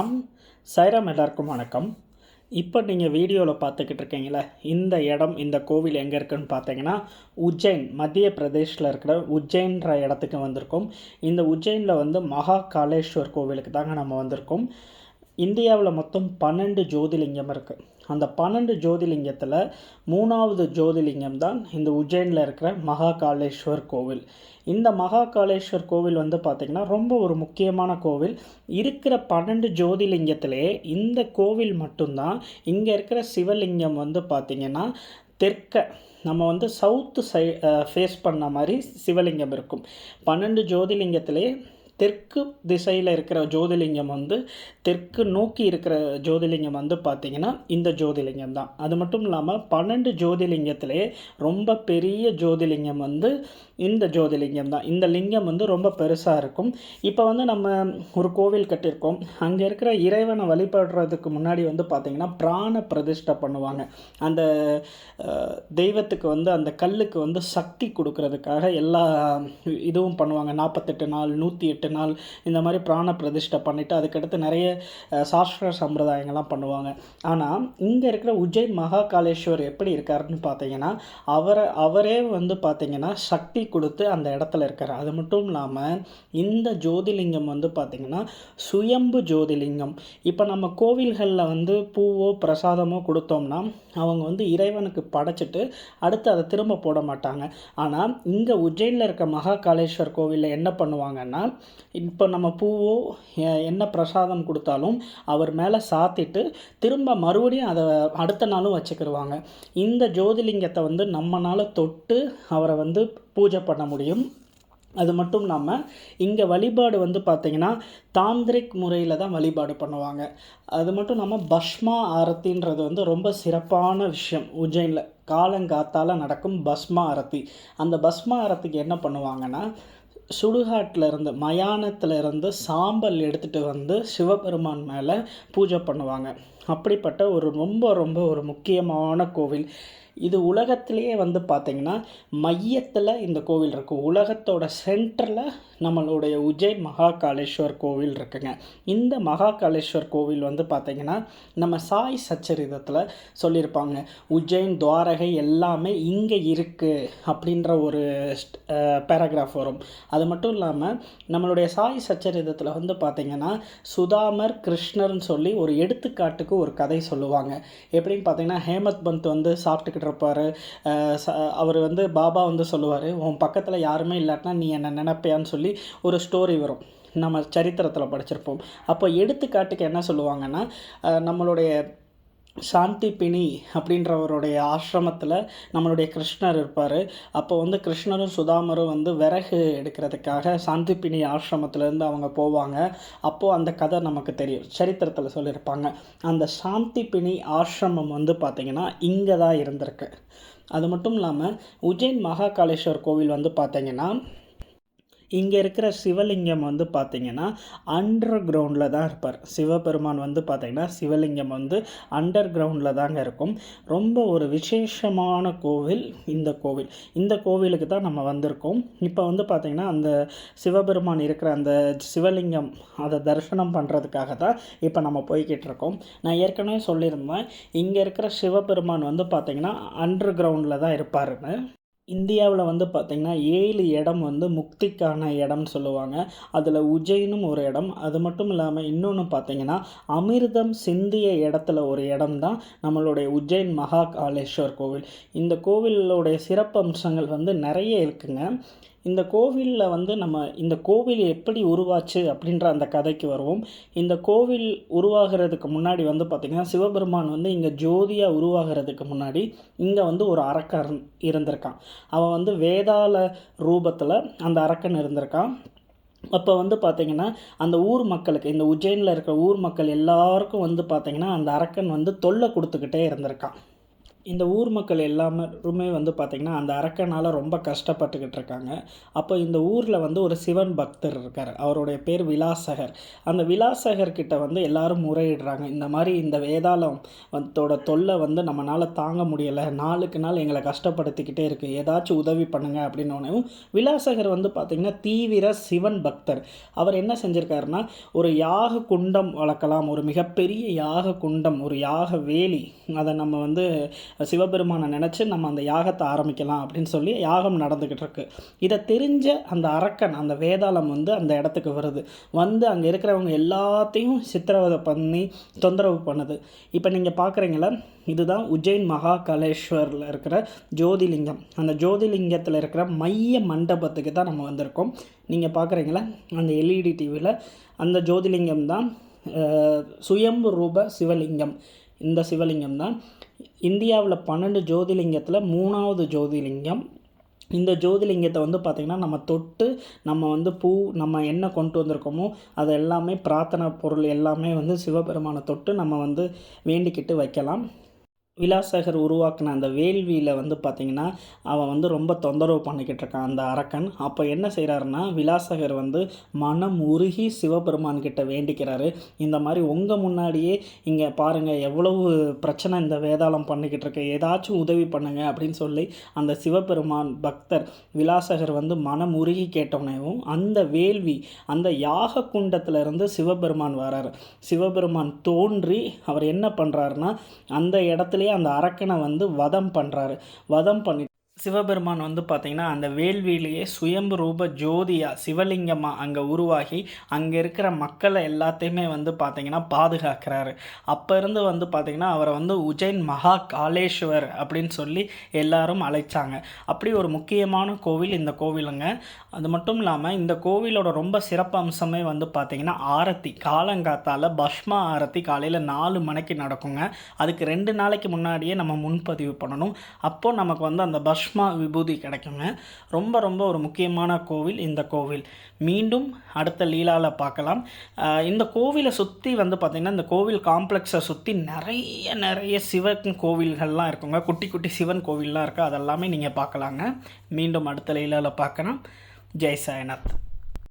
சாய்ராம், எல்லாருக்கும் வணக்கம். இப்போ நீங்கள் வீடியோவில் பார்த்துக்கிட்டு இருக்கீங்களே, இந்த இடம், இந்த கோவில் எங்கே இருக்குன்னு பார்த்தீங்கன்னா, உஜ்ஜைன், மத்திய பிரதேஷில் இருக்கிற உஜ்ஜைன்ற இடத்துக்கு வந்திருக்கோம். இந்த உஜ்ஜைனில் வந்து மகா காளேஸ்வர் கோவிலுக்கு தாங்க நம்ம வந்திருக்கோம். இந்தியாவில் மொத்தம் 12 ஜோதிலிங்கம் இருக்குது. அந்த 12 ஜோதிலிங்கத்தில் 3வது ஜோதிலிங்கம் தான் இந்த உஜ்ஜைனில் இருக்கிற மகா காளேஸ்வர் கோவில். இந்த மகா காளேஸ்வர் கோவில் வந்து பார்த்திங்கன்னா ரொம்ப ஒரு முக்கியமான கோவில். இருக்கிற 12 ஜோதிலிங்கத்திலே இந்த கோவில் மட்டும்தான். இங்கே இருக்கிற சிவலிங்கம் வந்து பார்த்திங்கன்னா தெற்க நம்ம வந்து சவுத்து ஃபேஸ் பண்ண மாதிரி சிவலிங்கம் இருக்கும். 12 ஜோதிலிங்கத்திலே தெற்கு திசையில் இருக்கிற ஜோதிலிங்கம் வந்து தெற்கு நோக்கி இருக்கிற ஜோதிலிங்கம் வந்து பார்த்திங்கன்னா இந்த ஜோதிலிங்கம் தான். அது மட்டும் இல்லாமல் 12 ஜோதிலிங்கத்திலே ரொம்ப பெரிய ஜோதிலிங்கம் வந்து இந்த ஜோதிலிங்கம் தான். இந்த லிங்கம் வந்து ரொம்ப பெருசாக இருக்கும். இப்போ வந்து நம்ம ஒரு கோவில் கட்டியிருக்கோம். அங்கே இருக்கிற இறைவனை வழிபடுறதுக்கு முன்னாடி வந்து பார்த்திங்கன்னா பிராண பிரதிஷ்டை பண்ணுவாங்க. அந்த தெய்வத்துக்கு வந்து அந்த கல்லுக்கு வந்து சக்தி கொடுக்கறதுக்காக எல்லா இதுவும் பண்ணுவாங்க. 48 நாள், 108 நாள் இந்த மாதிரி பிராண பிரதிஷ்டை பண்ணிவிட்டு அதுக்கடுத்து நிறைய சாஸ்திர சம்பிரதாயங்கள்லாம் பண்ணுவாங்க. ஆனால் இங்கே இருக்கிற உஜ்ஜைன் மகா காளேஸ்வர் எப்படி இருக்காருன்னு பார்த்தீங்கன்னா, அவரே வந்து பார்த்திங்கன்னா சக்தி கொடுத்து அந்த இடத்துல இருக்கார். அது மட்டும் இல்லாமல் இந்த ஜோதிலிங்கம் வந்து பார்த்திங்கன்னா சுயம்பு ஜோதிலிங்கம். இப்போ நம்ம கோவில்களில் வந்து பூவோ பிரசாதமோ கொடுத்தோம்னா அவங்க வந்து இறைவனுக்கு படைச்சிட்டு அடுத்து அதை திரும்ப போட மாட்டாங்க. ஆனால் இங்கே உஜ்ஜைனில் இருக்க மகா காளேஸ்வர் கோவிலில் என்ன பண்ணுவாங்கன்னா, இப்போ நம்ம பூவோ என்ன பிரசாதம் கொடுத்தாலும் அவர் மேலே சாத்திட்டு திரும்ப மறுபடியும் அதை அடுத்த நாளும் வச்சுக்கிடுவாங்க. இந்த ஜோதிலிங்கத்தை வந்து நம்மளால் தொட்டு அவரை வந்து பூஜை பண்ண முடியும். அது மட்டும் இல்லாமல் இங்கே வழிபாடு வந்து பார்த்திங்கன்னா தாந்திரிக் முறையில் தான் வழிபாடு பண்ணுவாங்க. அது மட்டும் இல்லாமல் பஸ்மா ஆரத்தின்றது வந்து ரொம்ப சிறப்பான விஷயம். உஜ்ஜைனில் காலங்காத்தால் நடக்கும் பஸ்மா ஆரத்தி. அந்த பஸ்மா ஆரத்திக்கு என்ன பண்ணுவாங்கன்னா, சுடுகாட்டில் இருந்து மயானத்தில் இருந்து சாம்பல் எடுத்துகிட்டு வந்து சிவபெருமான் மேலே பூஜை பண்ணுவாங்க. அப்படிப்பட்ட ரொம்ப ஒரு முக்கியமான கோவில் இது. உலகத்திலேயே வந்து பார்த்திங்கன்னா மையத்தில் இந்த கோவில் இருக்குது. உலகத்தோட சென்டரில் நம்மளுடைய உஜ்ஜைன் மகா காளேஸ்வர் கோவில் இருக்குங்க. இந்த மகா காளேஸ்வர் கோவில் வந்து பார்த்திங்கன்னா நம்ம சாய் சச்சரிதத்தில் சொல்லியிருப்பாங்க, உஜ்ஜைன் துவாரகை எல்லாமே இங்கே இருக்குது அப்படின்ற ஒரு பேராகிராஃப் வரும். அது மட்டும் இல்லாமல் நம்மளுடைய சாய் சச்சரிதத்தில் வந்து பார்த்திங்கன்னா சுதாமர் கிருஷ்ணர்னு சொல்லி ஒரு எடுத்துக்காட்டுக்கு ஒரு கதை சொல்லுவாங்க. எப்படின்னு பார்த்திங்கன்னா, ஹேமத் பந்த் வந்து சாப்பிட்டுக்கிட்டு இருப்பார். அவர் வந்து பாபா வந்து சொல்லுவார், உன் பக்கத்தில் யாருமே இல்லாட்டினா நீ என்னை நினைப்பையான்னு சொல்லி ஒரு ஸ்டோரி வரும். நம்ம சரித்திரத்தில் படிச்சிருப்போம். அப்போ எடுத்துக்காட்டுக்கு என்ன சொல்லுவாங்கன்னா, நம்மளுடைய சாந்தி பிணி அப்படின்றவருடைய ஆசிரமத்தில் நம்மளுடைய கிருஷ்ணர் இருப்பார். அப்போ வந்து கிருஷ்ணரும் சுதாமரும் வந்து விறகு எடுக்கிறதுக்காக சாந்தி பிணி ஆசிரமத்திலேருந்து அவங்க போவாங்க. அப்போது அந்த கதை நமக்கு தெரியும், சரித்திரத்தில் சொல்லியிருப்பாங்க. அந்த சாந்தி பிணி ஆசிரமம் வந்து பார்த்திங்கன்னா இங்கே தான் இருந்திருக்கு. அது மட்டும் இல்லாமல் உஜ்ஜைன் மகா காளேஸ்வர் கோவில் வந்து பார்த்திங்கன்னா இங்கே இருக்கிற சிவலிங்கம் வந்து பார்த்திங்கன்னா அண்டர் கிரவுண்டில் தான் இருப்பார். சிவபெருமான் வந்து பார்த்திங்கன்னா சிவலிங்கம் வந்து அண்டர் கிரவுண்டில் தாங்க இருக்கும். ரொம்ப ஒரு விசேஷமான கோவில் இந்த கோவில். இந்த கோவிலுக்கு தான் நம்ம வந்திருக்கோம். இப்போ வந்து பார்த்திங்கன்னா அந்த சிவபெருமான் இருக்கிற அந்த சிவலிங்கம் அதை தரிசனம் பண்ணுறதுக்காக தான் இப்போ நம்ம போய்கிட்டு இருக்கோம். நான் ஏற்கனவே சொல்லியிருந்தேன், இங்கே இருக்கிற சிவபெருமான் வந்து பார்த்திங்கன்னா அண்டர் கிரவுண்டில் தான் இருப்பாருன்னு. இந்தியாவில் வந்து பார்த்திங்கன்னா 7 இடம் வந்து முக்திக்கான இடம்னு சொல்லுவாங்க. அதில் உஜ்ஜைனும் ஒரு இடம். அது மட்டும் இல்லாமல் இன்னொன்று பார்த்திங்கன்னா அமிர்தம் சிந்திய இடத்துல ஒரு இடம் தான் நம்மளுடைய உஜ்ஜைன் மகா காளேஸ்வர் கோவில். இந்த கோவிலுடைய சிறப்பம்சங்கள் வந்து நிறைய இருக்குங்க. இந்த கோவிலில் வந்து நம்ம இந்த கோவில் எப்படி உருவாச்சு அப்படின்ற அந்த கதைக்கு வருவோம். இந்த கோவில் உருவாகிறதுக்கு முன்னாடி வந்து பார்த்திங்கன்னா சிவபெருமான் வந்து இங்கே ஜோதியாக உருவாகிறதுக்கு முன்னாடி இங்கே வந்து ஒரு அரக்கன் இருந்திருக்கான். அவன் வந்து வேதாள ரூபத்தில் அந்த அரக்கன் இருந்திருக்கான். அப்போ வந்து பார்த்திங்கன்னா அந்த ஊர் மக்களுக்கு, இந்த உஜ்ஜைனில் இருக்கிற ஊர் மக்கள் எல்லாருக்கும் வந்து பார்த்திங்கன்னா அந்த அரக்கன் வந்து தொல்லை கொடுத்துக்கிட்டே இருந்திருக்கான். இந்த ஊர் மக்கள் எல்லாருமே வந்து பார்த்திங்கன்னா அந்த அரக்கனால் ரொம்ப கஷ்டப்பட்டுக்கிட்டு இருக்காங்க. அப்போ இந்த ஊரில் வந்து ஒரு சிவன் பக்தர் இருக்கார். அவருடைய பேர் விலாசகர். அந்த விலாசகர்கிட்ட வந்து எல்லாரும் முறையிடுறாங்க. இந்த மாதிரி இந்த வேதாளம் தொல்லை வந்து நம்மளால் தாங்க முடியலை, நாளுக்கு நாள் எங்களை கஷ்டப்படுத்திக்கிட்டே இருக்குது, ஏதாச்சும் உதவி பண்ணுங்க அப்படின்னோடனே விலாசகர் வந்து பார்த்திங்கன்னா தீவிர சிவன் பக்தர். அவர் என்ன செஞ்சுருக்காருன்னா, ஒரு யாக குண்டம் வளர்க்கலாம், ஒரு மிகப்பெரிய யாக குண்டம், ஒரு யாக வேலி, அதை நம்ம வந்து சிவபெருமானை நினச்சி நம்ம அந்த யாகத்தை ஆரம்பிக்கலாம் அப்படின்னு சொல்லி யாகம் நடந்துக்கிட்டு இருக்கு. இதை தெரிஞ்ச அந்த அரக்கன், அந்த வேதாளம் வந்து அந்த இடத்துக்கு வருது. வந்து அங்கே இருக்கிறவங்க எல்லாத்தையும் சித்திரவதை பண்ணி தொந்தரவு பண்ணுது. இப்போ நீங்கள் பார்க்குறீங்களா, இதுதான் உஜ்ஜைன் மகாகாலேஸ்வரில் இருக்கிற ஜோதிலிங்கம். அந்த ஜோதிலிங்கத்தில் இருக்கிற மைய மண்டபத்துக்கு தான் நம்ம வந்திருக்கோம். நீங்கள் பார்க்குறீங்களா அந்த எல்இடி டிவியில், அந்த ஜோதிலிங்கம் தான் சுயம்பு ரூப சிவலிங்கம். இந்த சிவலிங்கம் தான் இந்தியாவில் 12 ஜோதிலிங்கத்தில் 3வது ஜோதிலிங்கம். இந்த ஜோதிலிங்கத்தை வந்து பார்த்திங்கன்னா நம்ம தொட்டு நம்ம வந்து பூ நம்ம என்ன கொண்டு வந்திருக்கோமோ அது எல்லாமே பிரார்த்தனை பொருள் எல்லாமே வந்து சிவபெருமானை தொட்டு நம்ம வந்து வேண்டிக்கிட்டு வைக்கலாம். விலாசகர் உருவாக்கின அந்த வேள்வியில் வந்து பார்த்திங்கன்னா அவன் வந்து ரொம்ப தொந்தரவு பண்ணிக்கிட்டு இருக்கான் அந்த அரக்கன். அப்போ என்ன செய்கிறாருன்னா, விலாசகர் வந்து மனம் உருகி சிவபெருமான்கிட்ட வேண்டிக்கிறாரு. இந்த மாதிரி உங்கள் முன்னாடியே இங்கே பாருங்கள் எவ்வளவு பிரச்சனை இந்த வேதாளம் பண்ணிக்கிட்டு இருக்கு, ஏதாச்சும் உதவி பண்ணுங்க அப்படின்னு சொல்லி அந்த சிவபெருமான் பக்தர் விலாசகர் வந்து மனம் உருகி கேட்டோன்னேவும் அந்த வேள்வி, அந்த யாக குண்டத்திலிருந்து சிவபெருமான் வராரு. சிவபெருமான் தோன்றி அவர் என்ன பண்ணுறாருன்னா, அந்த இடத்துல அந்த அரக்கனை வந்து வதம் பண்ணுறாரு. வதம் பண்ணி சிவபெருமான் வந்து பார்த்திங்கன்னா அந்த வேள்வியிலேயே சுயம்பு ரூப ஜோதியாக சிவலிங்கமாக அங்கே உருவாகி அங்கே இருக்கிற மக்களை எல்லாத்தையுமே வந்து பார்த்திங்கன்னா பாதுகாக்கிறாரு. அப்போ இருந்து வந்து பார்த்திங்கன்னா அவரை வந்து உஜ்ஜைன் மகா காலேஸ்வர் அப்படின்னு சொல்லி எல்லாரும் அழைச்சாங்க. அப்படி ஒரு முக்கியமான கோவில் இந்த கோவிலுங்க. அது மட்டும் இல்லாமல் இந்த கோவிலோட ரொம்ப சிறப்பு அம்சமே வந்து பார்த்திங்கன்னா ஆரத்தி. காலங்காத்தால் பஸ்மா ஆரத்தி காலையில் 4 மணிக்கு நடக்குங்க. அதுக்கு 2 நாளைக்கு முன்னாடியே நம்ம முன்பதிவு பண்ணணும். அப்போது நமக்கு வந்து அந்த பஸ்மா விபூதி கிடைக்குங்க. ரொம்ப ரொம்ப ஒரு முக்கியமான கோவில் இந்த கோவில். மீண்டும் அடுத்த லீலாவில் பார்க்கலாம். இந்த கோவிலை சுற்றி வந்து பார்த்திங்கன்னா இந்த கோவில் காம்ப்ளெக்ஸை சுற்றி நிறைய சிவன் கோவில்கள்லாம் இருக்குங்க. குட்டி குட்டி சிவன் கோவில்லாம் இருக்குது. அதெல்லாமே நீங்கள் பார்க்கலாங்க. மீண்டும் அடுத்த லீலாவில் பார்க்கலாம். ஜெய் சாய்நாத்.